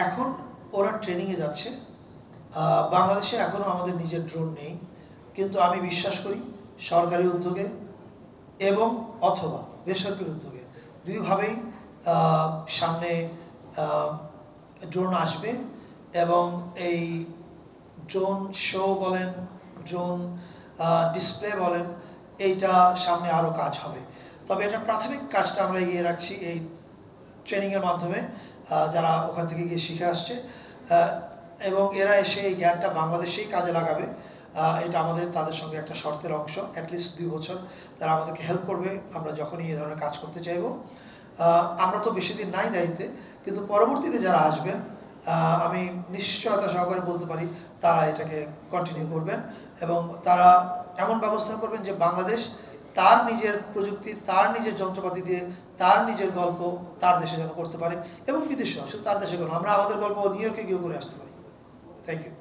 এখন ওরা ট্রেনিংয়ে যাচ্ছে। বাংলাদেশে এখনও আমাদের নিজের ড্রোন নেই, কিন্তু আমি বিশ্বাস করি সরকারি উদ্যোগে এবং অথবা বেসরকারি উদ্যোগে দুইভাবেই সামনে ড্রোন আসবে এবং এই ড্রোন শো বলেন, ড্রোন ডিসপ্লে বলেন, এইটা সামনে আরও কাজ হবে। তবে এটা প্রাথমিক কাজটা আমরা এগিয়ে রাখছি এই ট্রেনিংয়ের মাধ্যমে, যারা ওখান থেকে গিয়ে শিখে আসছে এবং এরা এসে এই জ্ঞানটা বাংলাদেশেই কাজে লাগাবে। এটা আমাদের তাদের সঙ্গে একটা শর্তের অংশ। অ্যাটলিস্ট 2 বছর তারা আমাদেরকে হেল্প করবে আমরা যখনই এই ধরনের কাজ করতে চাইব। আমরা তো বেশি দিন নাই দায়িত্বে, কিন্তু পরবর্তীতে যারা আসবেন আমি নিশ্চয়তা সহকারে বলতে পারি তারা এটাকে কন্টিনিউ করবেন এবং তারা এমন ব্যবস্থা করবেন যে বাংলাদেশ তার নিজের প্রযুক্তি, তার নিজের যন্ত্রপাতি দিয়ে তার নিজের গল্প তার দেশে যেন করতে পারে এবং বিদেশেও, শুধু তার দেশে কেন, আমরা আমাদের গল্প নিউ ইয়র্কে গিয়েও করে আসতে পারি। Thank you.